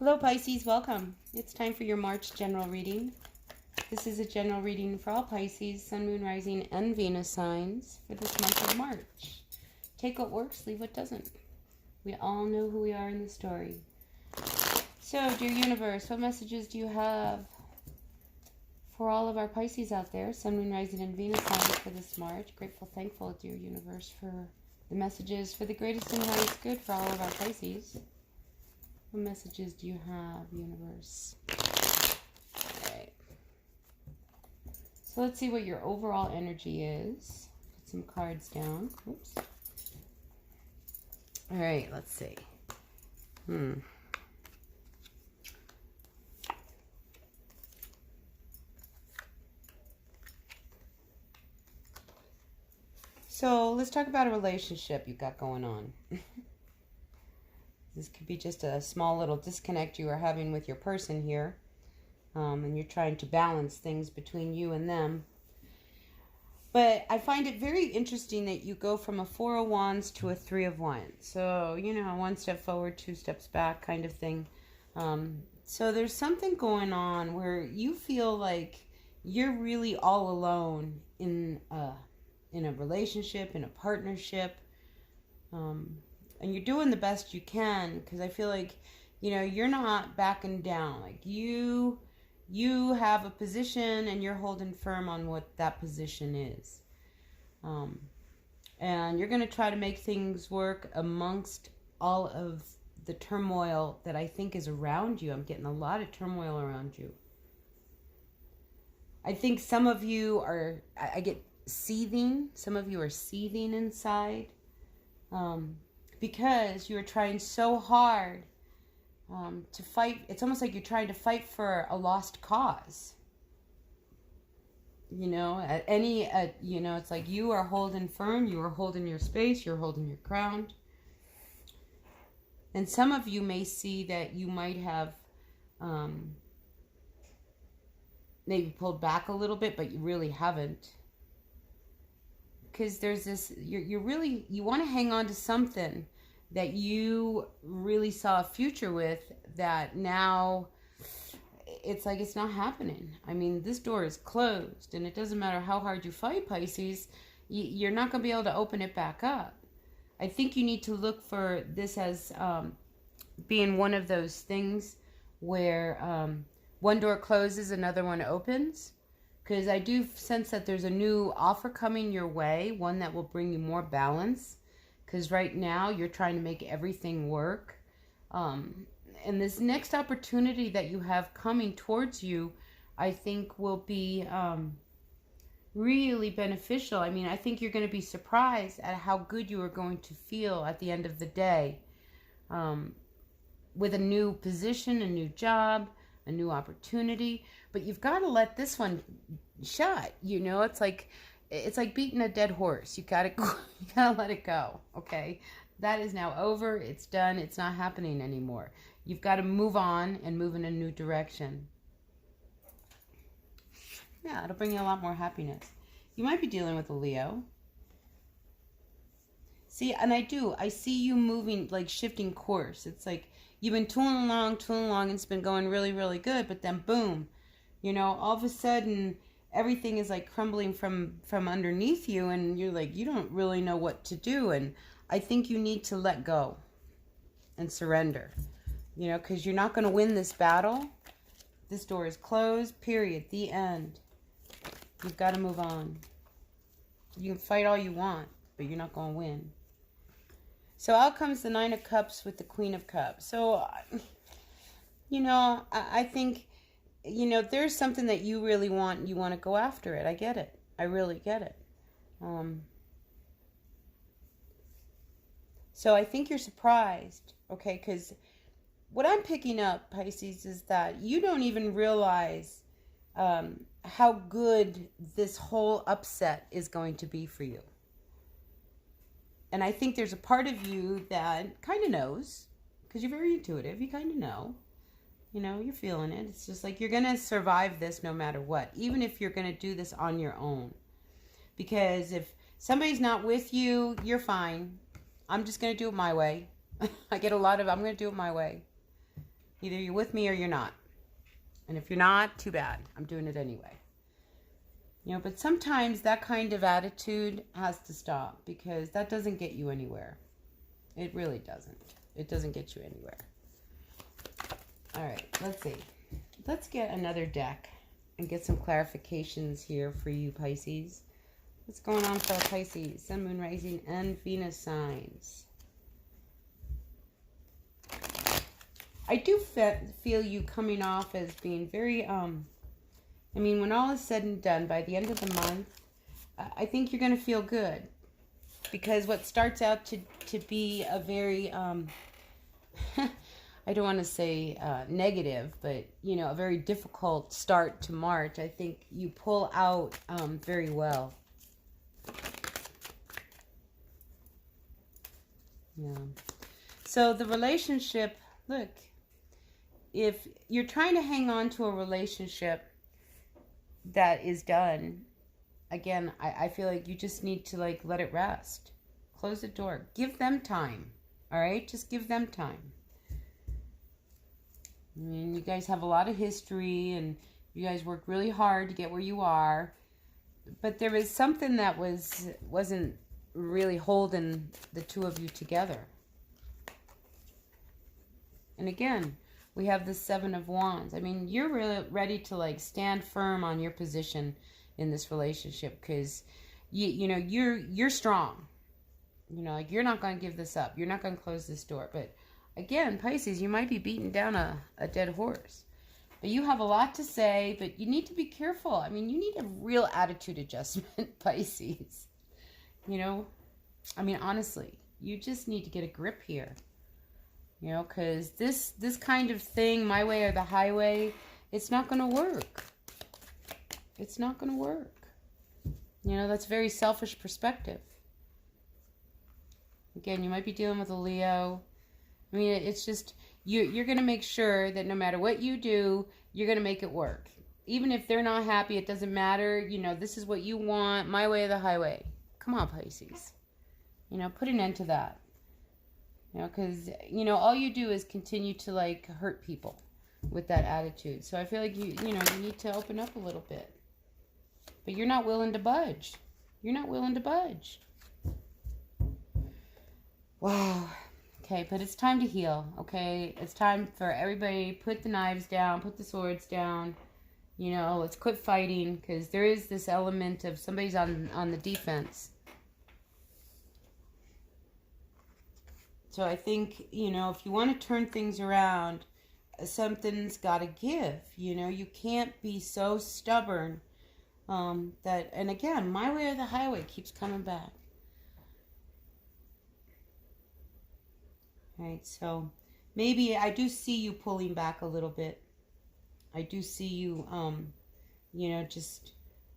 Hello Pisces, welcome. It's time for your March general reading. This is a general reading for all Pisces, Sun, Moon, Rising, and Venus signs for this month of March. Take what works, leave what doesn't. We all know who we are in the story. So, dear universe, what messages do you have for all of our Pisces out there, Sun, Moon, Rising, and Venus signs for this March? Grateful, thankful, dear universe, for the messages for the greatest and highest good for all of our Pisces. What messages do you have, universe? Alright. So let's see what your overall energy is. Put some cards down. Oops. Alright, let's see. So let's talk about a relationship you've got going on. This could be just a small little disconnect you are having with your person here. And you're trying to balance things between you and them. But I find it very interesting that you go from a Four of Wands to a Three of Wands. So, you know, one step forward, two steps back kind of thing. So there's something going on where you feel like you're really all alone in a relationship, in a partnership. And you're doing the best you can, because I feel like, you know, you're not backing down. Like you have a position and you're holding firm on what that position is. And you're going to try to make things work amongst all of the turmoil that I think is around you. I'm getting a lot of turmoil around you. I think some of you are, I get seething. Some of you are seething inside. Because you're trying so hard to fight. It's almost like you're trying to fight for a lost cause. You know, you know, it's like you are holding firm, you are holding your space, you're holding your ground. And some of you may see that you might have maybe pulled back a little bit, but you really haven't. Because there's this, you want to hang on to something that you really saw a future with, that now it's like it's not happening. I mean, this door is closed, and it doesn't matter how hard you fight, Pisces, you're not going to be able to open it back up. I think you need to look for this as being one of those things where one door closes, another one opens. Because I do sense that there's a new offer coming your way, one that will bring you more balance. Because right now you're trying to make everything work. And this next opportunity that you have coming towards you, I think will be really beneficial. I mean, I think you're going to be surprised at how good you are going to feel at the end of the day. With a new position, a new job, a new opportunity. But you've got to let this one shut. You know, it's like beating a dead horse. You gotta let it go. Okay, that is now over. It's done. It's not happening anymore. You've got to move on and move in a new direction. Yeah, it'll bring you a lot more happiness. You might be dealing with a Leo. See, and I see you moving, like shifting course. It's like you've been tooling along, and it's been going really, really good. But then boom, you know, all of a sudden everything is like crumbling from underneath you, and you're like, you don't really know what to do. And I think you need to let go and surrender, you know, because you're not going to win this battle. This door is closed, period, the end. You've got to move on. You can fight all you want, but you're not going to win. So out comes the Nine of Cups with the Queen of Cups. So, you know, I think, you know, there's something that you really want, and you want to go after it. I get it. I really get it. So I think you're surprised, okay? Because what I'm picking up, Pisces, is that you don't even realize how good this whole upset is going to be for you. And I think there's a part of you that kind of knows, because you're very intuitive. You kind of know. You know, you're feeling it. It's just like you're going to survive this no matter what, even if you're going to do this on your own. Because if somebody's not with you, you're fine. I'm just going to do it my way. I get a lot of, I'm going to do it my way. Either you're with me or you're not. And if you're not, too bad. I'm doing it anyway. You know, but sometimes that kind of attitude has to stop, because that doesn't get you anywhere. It really doesn't. It doesn't get you anywhere. All right, let's see. Let's get another deck and get some clarifications here for you, Pisces. What's going on for Pisces? Sun, Moon, Rising, and Venus signs. I do feel you coming off as being very, I mean, when all is said and done, by the end of the month, I think you're going to feel good. Because what starts out to be a very, I don't want to say negative, but, you know, a very difficult start to March, I think you pull out very well. Yeah. So the relationship, look, if you're trying to hang on to a relationship that is done, again, I feel like you just need to, like, let it rest. Close the door. Give them time. All right? Just give them time. I mean, you guys have a lot of history, and you guys worked really hard to get where you are. But there was something that wasn't really holding the two of you together. And again, we have the Seven of Wands. I mean, you're really ready to, like, stand firm on your position in this relationship, because you know you're strong. You know, like, you're not going to give this up. You're not going to close this door. But again, Pisces, you might be beating down a dead horse. But you have a lot to say, but you need to be careful. I mean, you need a real attitude adjustment, Pisces. You know, I mean, honestly, you just need to get a grip here. You know, because this kind of thing, my way or the highway, it's not going to work. It's not going to work. You know, that's very selfish perspective. Again, you might be dealing with a Leo. I mean, it's just, you're going to make sure that no matter what you do, you're going to make it work. Even if they're not happy, it doesn't matter. You know, this is what you want, my way or the highway. Come on, Pisces. You know, put an end to that. You know, because, you know, all you do is continue to, like, hurt people with that attitude. So I feel like, you know, you need to open up a little bit. But you're not willing to budge. You're not willing to budge. Wow. Okay, but it's time to heal, okay? It's time for everybody, put the knives down, put the swords down. You know, let's quit fighting, because there is this element of somebody's on the defense. So I think, you know, if you want to turn things around, something's got to give. You know, you can't be so stubborn that, and again, my way or the highway keeps coming back. Right, so maybe I do see you pulling back a little bit. I do see you, you know, just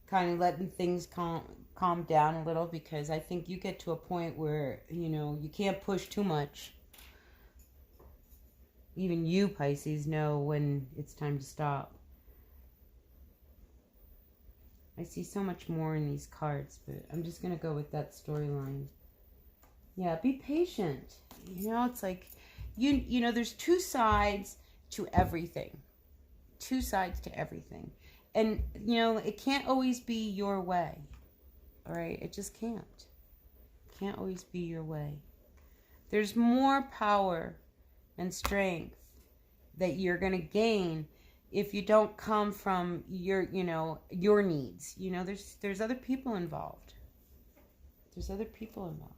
kind of letting things calm down a little, because I think you get to a point where, you know, you can't push too much. Even you, Pisces, know when it's time to stop. I see so much more in these cards, but I'm just going to go with that storyline. Yeah, be patient. You know, it's like, you know, there's two sides to everything. Two sides to everything. And, you know, it can't always be your way. All right? It just can't. It can't always be your way. There's more power and strength that you're going to gain if you don't come from your, you know, your needs. You know, there's other people involved. There's other people involved.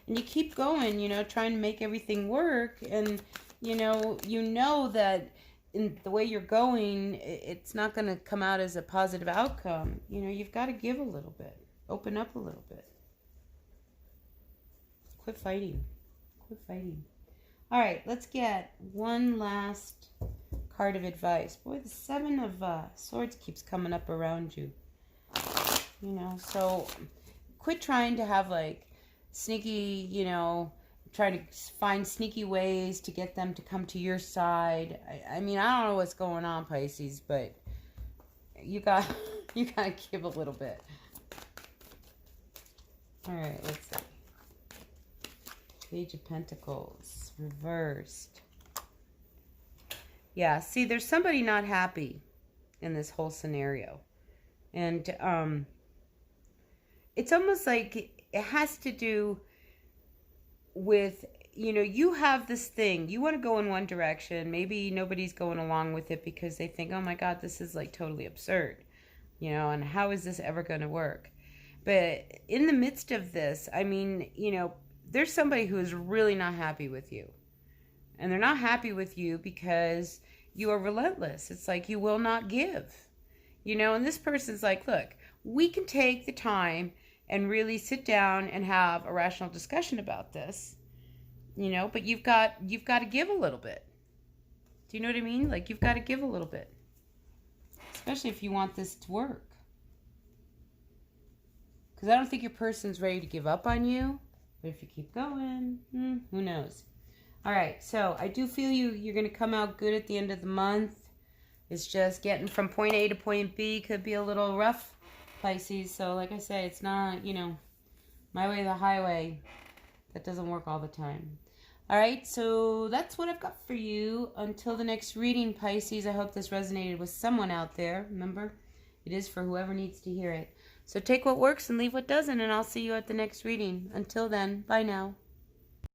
And you keep going, you know, trying to make everything work. And, you know that in the way you're going, it's not going to come out as a positive outcome. You know, you've got to give a little bit. Open up a little bit. Quit fighting. Quit fighting. All right, let's get one last card of advice. Boy, the Seven of Swords keeps coming up around you. You know, so quit trying to have, like, sneaky, you know, trying to find sneaky ways to get them to come to your side. I mean, I don't know what's going on, Pisces, but you gotta give a little bit. All right, let's see. Page of Pentacles, reversed. Yeah, see, there's somebody not happy in this whole scenario. And it's almost like it has to do with, you know, you have this thing. You want to go in one direction. Maybe nobody's going along with it because they think, oh my God, this is like totally absurd. You know, and how is this ever going to work? But in the midst of this, I mean, you know, there's somebody who is really not happy with you. And they're not happy with you because you are relentless. It's like you will not give. You know, and this person's like, look, we can take the time and really sit down and have a rational discussion about this. You know, but you've got to give a little bit. Do you know what I mean? Like, you've got to give a little bit. Especially if you want this to work. Because I don't think your person's ready to give up on you. But if you keep going, who knows? All right, so I do feel you're going to come out good at the end of the month. It's just getting from point A to point B could be a little rough, Pisces. So like I say, it's not, you know, my way or the highway. That doesn't work all the time. All right, so that's what I've got for you. Until the next reading, Pisces, I hope this resonated with someone out there. Remember, it is for whoever needs to hear it. So take what works and leave what doesn't, and I'll see you at the next reading. Until then, bye now.